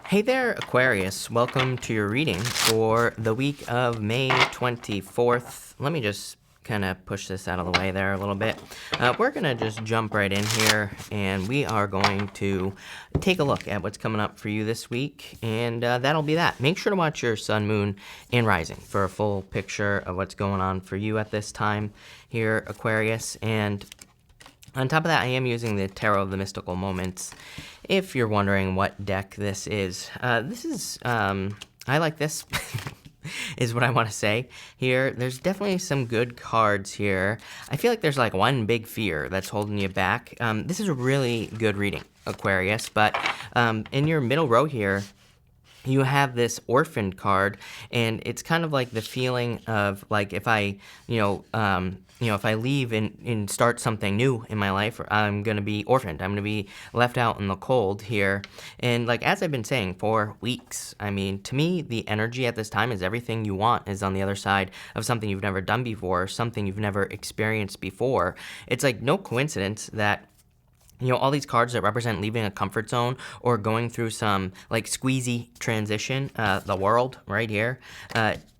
Hey there, Aquarius. Welcome to your reading for the week of May 24th. Let me just kind of push this out of the way there a little bit. We're going to just jump right in here, and we are going to take a look at what's coming up for you this week, and that'll be that. Make sure to watch your sun, moon, and rising for a full picture of what's going on for you at this time here, Aquarius. And on top of that, I am using the Tarot of the Mystical Moments. If you're wondering what deck this is I like this, is what I want to say here. There's definitely some good cards here. I feel like there's like one big fear that's holding you back. This is a really good reading, Aquarius, but in your middle row here, you have this orphaned card, and it's kind of like the feeling of like if I, if I leave and start something new in my life, I'm going to be orphaned. I'm going to be left out in the cold here. And like, as I've been saying for weeks, I mean, to me, the energy at this time is everything you want is on the other side of something you've never done before, something you've never experienced before. It's like no coincidence that all these cards that represent leaving a comfort zone or going through some like squeezy transition, the world right here,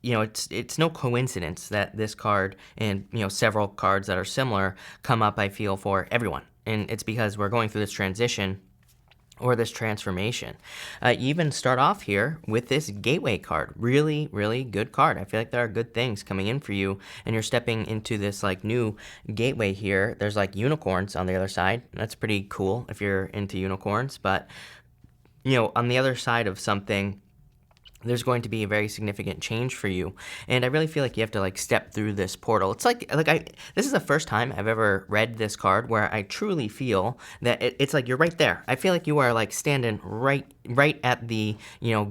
it's no coincidence that this card and, several cards that are similar come up, I feel, for everyone. And it's because we're going through this transition or this transformation. You even start off here with this gateway card. Really, really good card. I feel like there are good things coming in for you, and you're stepping into this like new gateway here. There's like unicorns on the other side. That's pretty cool if you're into unicorns, but on the other side of something, there's going to be a very significant change for you. And I really feel like you have to like step through this portal. It's this is the first time I've ever read this card where I truly feel that it's like you're right there. I feel like you are like standing right at the,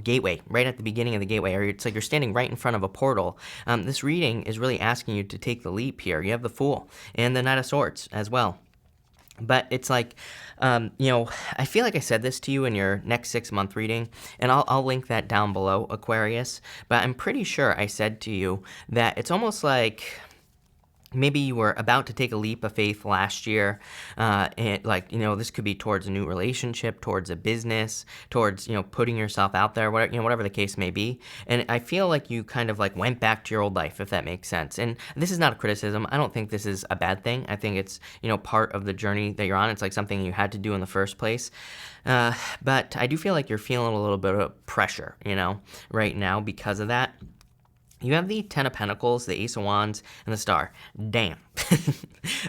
gateway, right at the beginning of the gateway, or it's like you're standing right in front of a portal. This reading is really asking you to take the leap here. You have the Fool and the Knight of Swords as well. But it's like, I feel like I said this to you in your next 6-month reading, and I'll link that down below, Aquarius. But I'm pretty sure I said to you that it's almost like maybe you were about to take a leap of faith last year, and this could be towards a new relationship, towards a business, towards, putting yourself out there, whatever the case may be. And I feel like you kind of like went back to your old life, if that makes sense. And this is not a criticism. I don't think this is a bad thing. I think it's, part of the journey that you're on. It's like something you had to do in the first place. But I do feel like you're feeling a little bit of pressure, right now because of that. You have the Ten of Pentacles, the Ace of Wands, and the Star. Damn.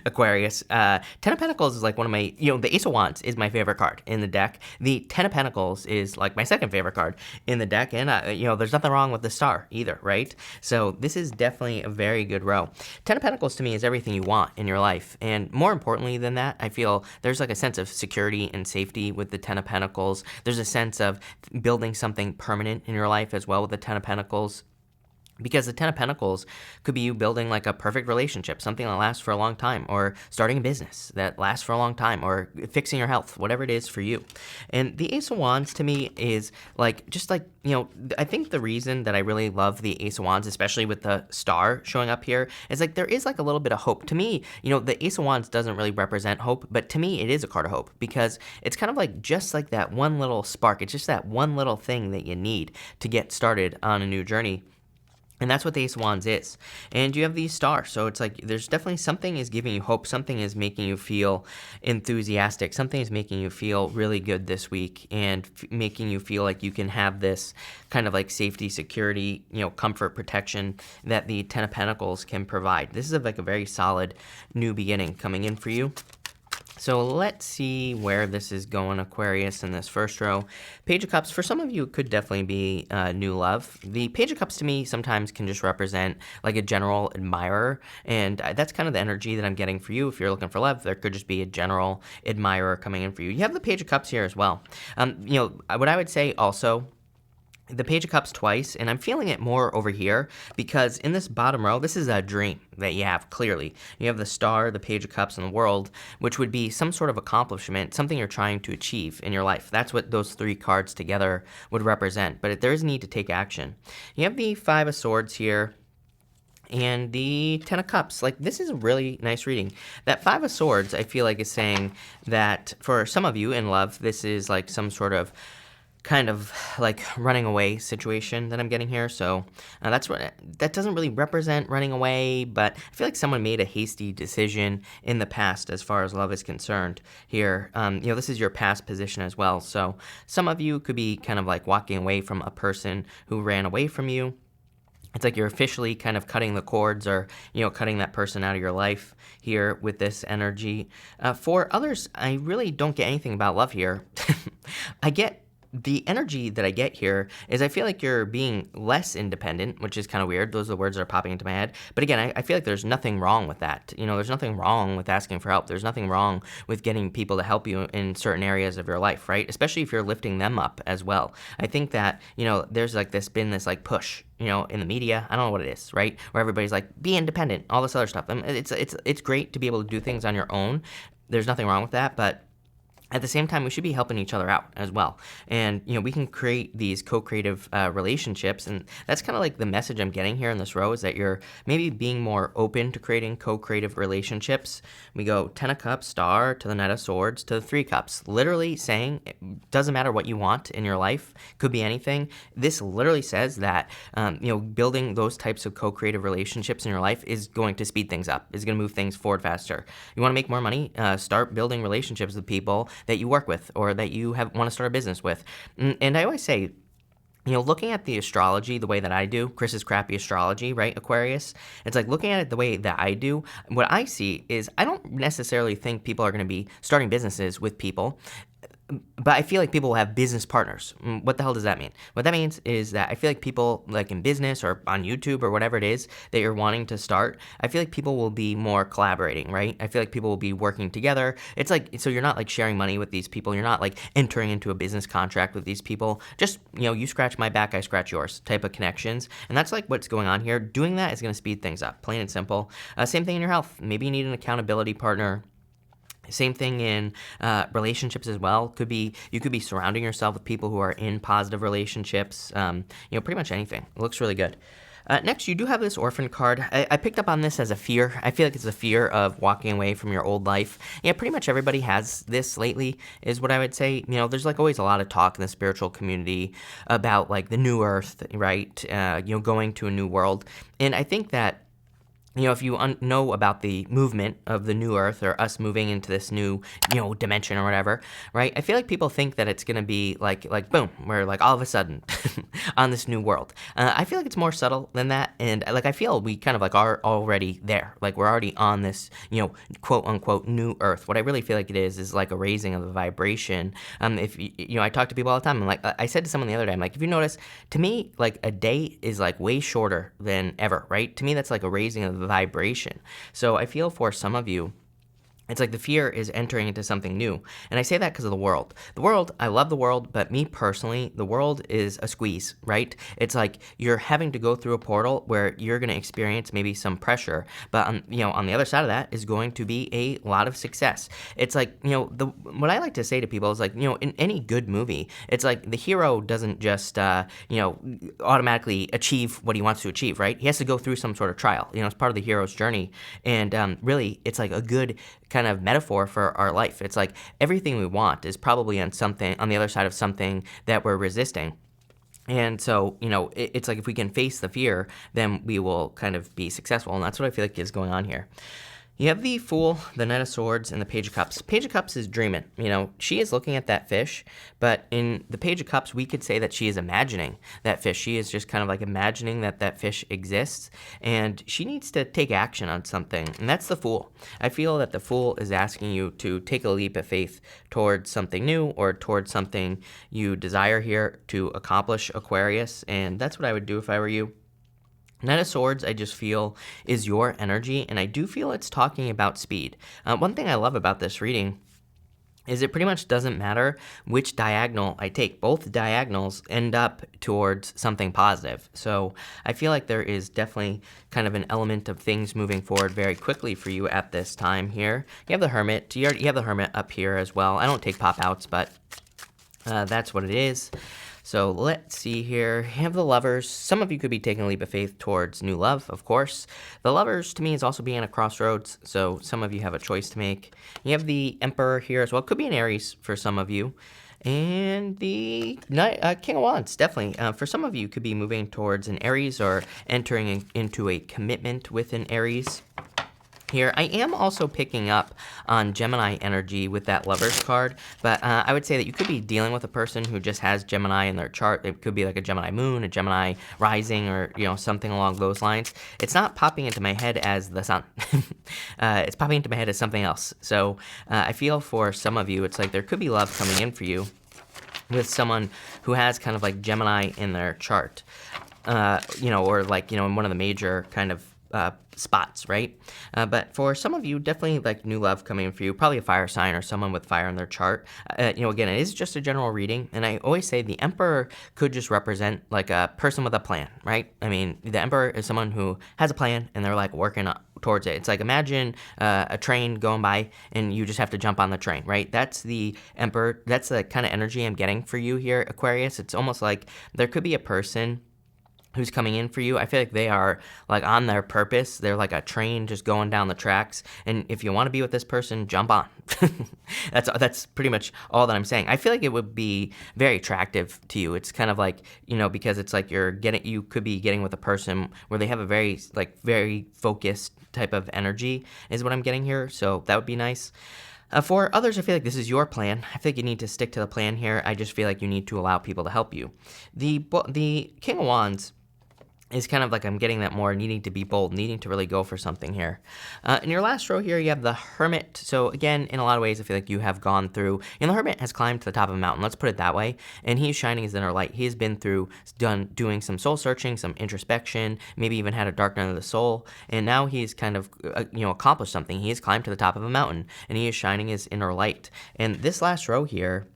Aquarius. Ten of Pentacles is like one of my, the Ace of Wands is my favorite card in the deck. The Ten of Pentacles is like my second favorite card in the deck. And, there's nothing wrong with the Star either, right? So this is definitely a very good row. Ten of Pentacles to me is everything you want in your life. And more importantly than that, I feel there's like a sense of security and safety with the Ten of Pentacles. There's a sense of building something permanent in your life as well with the Ten of Pentacles. Because the Ten of Pentacles could be you building like a perfect relationship, something that lasts for a long time, or starting a business that lasts for a long time, or fixing your health, whatever it is for you. And the Ace of Wands to me is like, just like, I think the reason that I really love the Ace of Wands, especially with the Star showing up here, is like there is like a little bit of hope. To me, the Ace of Wands doesn't really represent hope, but to me it is a card of hope because it's kind of like just like that one little spark. It's just that one little thing that you need to get started on a new journey. And that's what the Ace of Wands is. And you have these stars. So it's like there's definitely something is giving you hope. Something is making you feel enthusiastic. Something is making you feel really good this week and making you feel like you can have this kind of like safety, security, comfort, protection that the Ten of Pentacles can provide. This is like a very solid new beginning coming in for you. So let's see where this is going, Aquarius, in this first row. Page of Cups, for some of you, it could definitely be new love. The Page of Cups, to me, sometimes can just represent like a general admirer, and that's kind of the energy that I'm getting for you. If you're looking for love, there could just be a general admirer coming in for you. You have the Page of Cups here as well. What I would say also, the Page of Cups twice, and I'm feeling it more over here because in this bottom row, this is a dream that you have, clearly. You have the Star, the Page of Cups, and the World, which would be some sort of accomplishment, something you're trying to achieve in your life. That's what those three cards together would represent, but there is a need to take action. You have the Five of Swords here, and the Ten of Cups. Like, this is a really nice reading. That Five of Swords, I feel like, is saying that for some of you in love, this is like some sort of kind of like running away situation that I'm getting here. So that doesn't really represent running away, but I feel like someone made a hasty decision in the past as far as love is concerned here. This is your past position as well. So some of you could be kind of like walking away from a person who ran away from you. It's like you're officially kind of cutting the cords, or, cutting that person out of your life here with this energy. For others, I really don't get anything about love here. I get the energy that I get here is I feel like you're being less independent, which is kind of weird. Those are the words that are popping into my head. But again, I feel like there's nothing wrong with that. There's nothing wrong with asking for help. There's nothing wrong with getting people to help you in certain areas of your life, right? Especially if you're lifting them up as well. I think that, there's like been this like push, in the media. I don't know what it is, right? Where everybody's like, be independent, all this other stuff. It's great to be able to do things on your own. There's nothing wrong with that, but at the same time, we should be helping each other out as well. And, we can create these co-creative relationships. And that's kind of like the message I'm getting here in this row, is that you're maybe being more open to creating co-creative relationships. We go 10 of Cups, Star, to the Knight of Swords, to the 3 Cups. Literally saying, it doesn't matter what you want in your life. Could be anything. This literally says that, building those types of co-creative relationships in your life is going to speed things up, is going to move things forward faster. You want to make more money? Start building relationships with people that you work with, or that you want to start a business with. And I always say, looking at the astrology the way that I do, Chris's crappy astrology, right, Aquarius, it's like looking at it the way that I do, what I see is I don't necessarily think people are going to be starting businesses with people, but I feel like people will have business partners. What the hell does that mean? What that means is that I feel like people, like in business or on YouTube or whatever it is that you're wanting to start, I feel like people will be more collaborating, right? I feel like people will be working together. It's like, so you're not like sharing money with these people. You're not like entering into a business contract with these people. Just, you scratch my back, I scratch yours type of connections. And that's like what's going on here. Doing that is going to speed things up, plain and simple. Same thing in your health. Maybe you need an accountability partner. Same thing in relationships as well. You could be surrounding yourself with people who are in positive relationships. Pretty much anything. It looks really good. Next, you do have this Orphan card. I picked up on this as a fear. I feel like it's a fear of walking away from your old life. Yeah, pretty much everybody has this lately, is what I would say. There's like always a lot of talk in the spiritual community about like the new earth, right? Going to a new world. And I think that, if you know about the movement of the new earth, or us moving into this new, dimension or whatever, right? I feel like people think that it's going to be like boom, we're like all of a sudden on this new world. I feel like it's more subtle than that. And like, I feel we kind of like are already there. Like we're already on this, quote unquote new earth. What I really feel like it is like a raising of the vibration. If I talk to people all the time. I'm like, I said to someone the other day, I'm like, if you notice, to me, like a day is like way shorter than ever, right? To me, that's like a raising of the vibration. So I feel for some of you, it's like the fear is entering into something new. And I say that because of the world. The world, I love the world, but me personally, the world is a squeeze, right? It's like you're having to go through a portal where you're going to experience maybe some pressure, but on the other side of that is going to be a lot of success. It's like, what I like to say to people is like, in any good movie, it's like the hero doesn't just, automatically achieve what he wants to achieve, right? He has to go through some sort of trial. It's part of the hero's journey. And really, it's like a good kind of metaphor for our life. It's like everything we want is probably on the other side of something that we're resisting. And so, it's like if we can face the fear, then we will kind of be successful. And that's what I feel like is going on here. You have the Fool, the Knight of Swords, and the Page of Cups. Page of Cups is dreaming. She is looking at that fish, but in the Page of Cups, we could say that she is imagining that fish. She is just kind of like imagining that fish exists, and she needs to take action on something, and that's the Fool. I feel that the Fool is asking you to take a leap of faith towards something new, or towards something you desire here to accomplish, Aquarius, and that's what I would do if I were you. Knight of Swords, I just feel, is your energy, and I do feel it's talking about speed. One thing I love about this reading is it pretty much doesn't matter which diagonal I take. Both diagonals end up towards something positive. So I feel like there is definitely kind of an element of things moving forward very quickly for you at this time here. You have the Hermit. You have the Hermit up here as well. I don't take pop-outs, but that's what it is. So let's see here. You have the Lovers. Some of you could be taking a leap of faith towards new love, of course. The Lovers, to me, is also being at a crossroads, so some of you have a choice to make. You have the Emperor here as well. Could be an Aries for some of you. And the King of Wands, definitely. For some of you, could be moving towards an Aries or entering into a commitment with an Aries. Here, I am also picking up on Gemini energy with that Lovers card, but I would say that you could be dealing with a person who just has Gemini in their chart. It could be like a Gemini moon, a Gemini rising, or something along those lines. It's not popping into my head as the sun. It's popping into my head as something else. So I feel for some of you, it's like there could be love coming in for you with someone who has kind of like Gemini in their chart, or like, in one of the major kind of spots, right? But for some of you, definitely like new love coming in for you, probably a fire sign or someone with fire in their chart. Again, it is just a general reading. And I always say the Emperor could just represent like a person with a plan, right? I mean, the Emperor is someone who has a plan and they're like working towards it. It's like, imagine a train going by and you just have to jump on the train, right? That's the Emperor. That's the kind of energy I'm getting for you here, Aquarius. It's almost like there could be a person who's coming in for you. I feel like they are like on their purpose. They're like a train just going down the tracks. And if you want to be with this person, jump on. That's pretty much all that I'm saying. I feel like it would be very attractive to you. It's kind of like, because it's like you could be getting with a person where they have a very focused type of energy is what I'm getting here. So that would be nice. For others, I feel like this is your plan. I feel like you need to stick to the plan here. I just feel like you need to allow people to help you. The King of Wands is kind of like I'm getting that more needing to be bold, needing to really go for something here. In your last row here, you have the Hermit. So again, in a lot of ways, I feel like you have gone through, the Hermit has climbed to the top of a mountain, let's put it that way, and he's shining his inner light. He has been doing some soul searching, some introspection, maybe even had a dark night of the soul, and now he's kind of, accomplished something. He has climbed to the top of a mountain, and he is shining his inner light. And this last row here,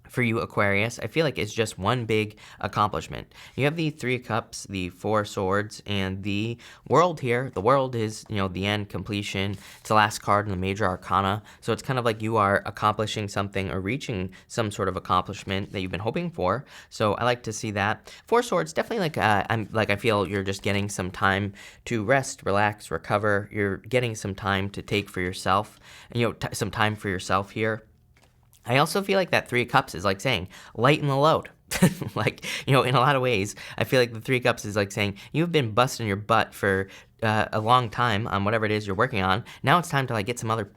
for you, Aquarius, I feel like it's just one big accomplishment. You have the Three of Cups, the Four of Swords, and the World here. The World is, the end, completion. It's the last card in the major arcana. So it's kind of like you are accomplishing something or reaching some sort of accomplishment that you've been hoping for. So I like to see that. Four of Swords, definitely I feel you're just getting some time to rest, relax, recover. You're getting some time to take for yourself, some time for yourself here. I also feel like that Three of Cups is like saying, lighten the load. In a lot of ways, I feel like the Three of Cups is like saying, you've been busting your butt for a long time on whatever it is you're working on. Now it's time to get some other,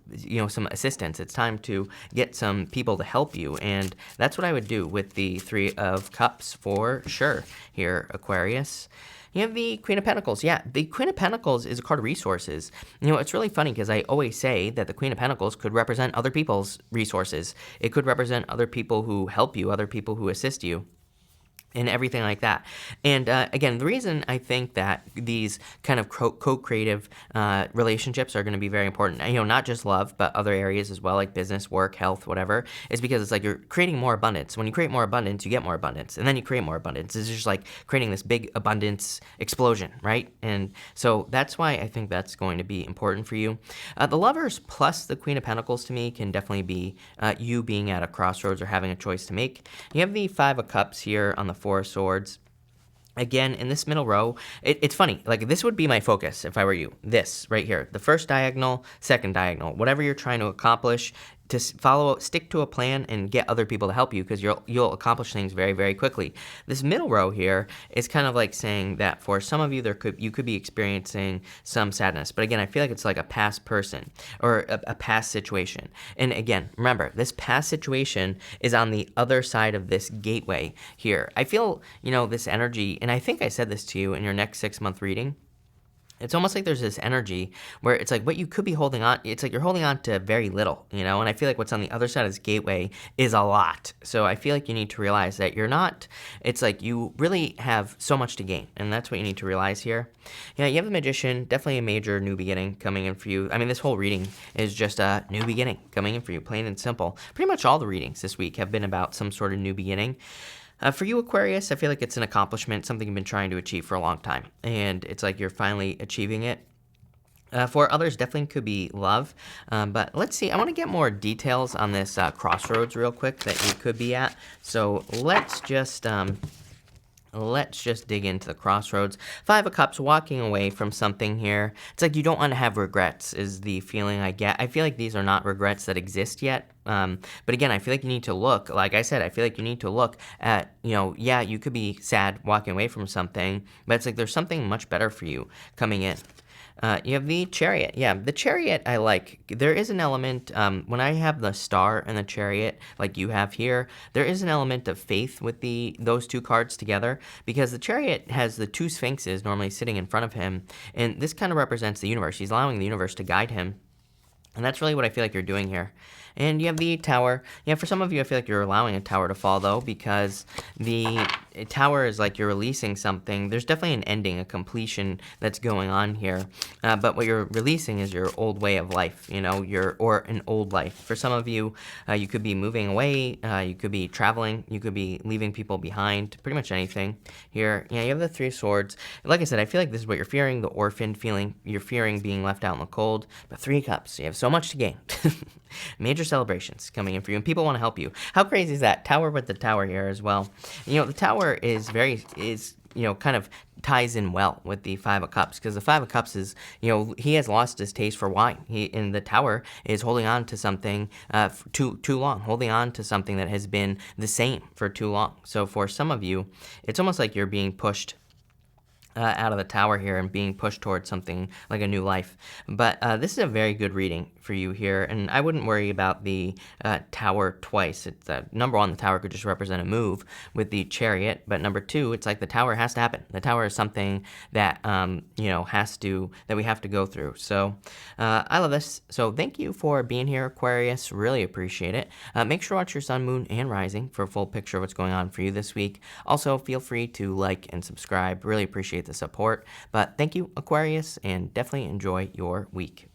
some assistance. It's time to get some people to help you. And that's what I would do with the Three of Cups for sure here, Aquarius. You have the Queen of Pentacles. Yeah, the Queen of Pentacles is a card of resources. It's really funny because I always say that the Queen of Pentacles could represent other people's resources. It could represent other people who help you, other people who assist you, and everything like that. And again, the reason I think that these kind of co-creative relationships are going to be very important, not just love, but other areas as well, like business, work, health, whatever, is because it's like you're creating more abundance. When you create more abundance, you get more abundance, and then you create more abundance. It's just like creating this big abundance explosion, right? And so that's why I think that's going to be important for you. The Lovers plus the Queen of Pentacles to me can definitely be you being at a crossroads or having a choice to make. You have the Five of Cups here on the Four of Swords. Again, in this middle row, it's funny. Like, this would be my focus if I were you. This right here. The first diagonal, second diagonal. Whatever you're trying to accomplish, to stick to a plan and get other people to help you, because you'll accomplish things very, very quickly. This middle row here is kind of like saying that for some of you, you could be experiencing some sadness. But again, I feel like it's like a past person or a past situation. And again, remember, this past situation is on the other side of this gateway here. I feel, this energy, and I think I said this to you in your next 6-month reading. It's almost like there's this energy where it's like what you could be holding on, it's like you're holding on to very little, and I feel like what's on the other side of this gateway is a lot. So I feel like you need to realize that it's like you really have so much to gain, and that's what you need to realize here. Yeah, you have the Magician, definitely a major new beginning coming in for you. I mean, this whole reading is just a new beginning coming in for you, plain and simple. Pretty much all the readings this week have been about some sort of new beginning. For you, Aquarius, I feel like it's an accomplishment, something you've been trying to achieve for a long time, and it's like you're finally achieving it. For others, definitely could be love, but let's see. I want to get more details on this crossroads real quick that you could be at. So let's just let's just dig into the crossroads. Five of Cups, walking away from something here. It's like you don't want to have regrets is the feeling I get. I feel like these are not regrets that exist yet. But again, I feel like you need to look, like I said, I feel like you need to look at, yeah, you could be sad walking away from something, but it's like there's something much better for you coming in. You have the Chariot. Yeah, the Chariot I like. There is an element, when I have the Star and the Chariot, like you have here, there is an element of faith with those two cards together, because the Chariot has the two Sphinxes normally sitting in front of him, and this kind of represents the universe. He's allowing the universe to guide him. And that's really what I feel like you're doing here. And you have the Tower. Yeah, for some of you, I feel like you're allowing a tower to fall, though, because the tower is like you're releasing something. There's definitely an ending, a completion that's going on here. But what you're releasing is your old way of life, or an old life. For some of you, you could be moving away. You could be traveling. You could be leaving people behind. Pretty much anything here. Yeah, you have the Three of Swords. Like I said, I feel like this is what you're fearing, the orphaned feeling. You're fearing being left out in the cold. But Three of Cups, you have so much to gain. Major celebrations coming in for you, and people want to help you. How crazy is that? Tower with the Tower here as well. The Tower is kind of ties in well with the Five of Cups, because the Five of Cups is, he has lost his taste for wine. In the Tower is holding on to something too long, holding on to something that has been the same for too long. So for some of you, it's almost like you're being pushed out of the Tower here and being pushed towards something like a new life. But this is a very good reading for you here, and I wouldn't worry about the Tower twice. It's number one, the Tower could just represent a move with the Chariot, but number two, it's like the Tower has to happen. The Tower is something that that we have to go through. So I love this. So thank you for being here, Aquarius. Really appreciate it. Make sure to watch your Sun, Moon, and Rising for a full picture of what's going on for you this week. Also, feel free to like and subscribe. Really appreciate the support. But thank you, Aquarius, and definitely enjoy your week.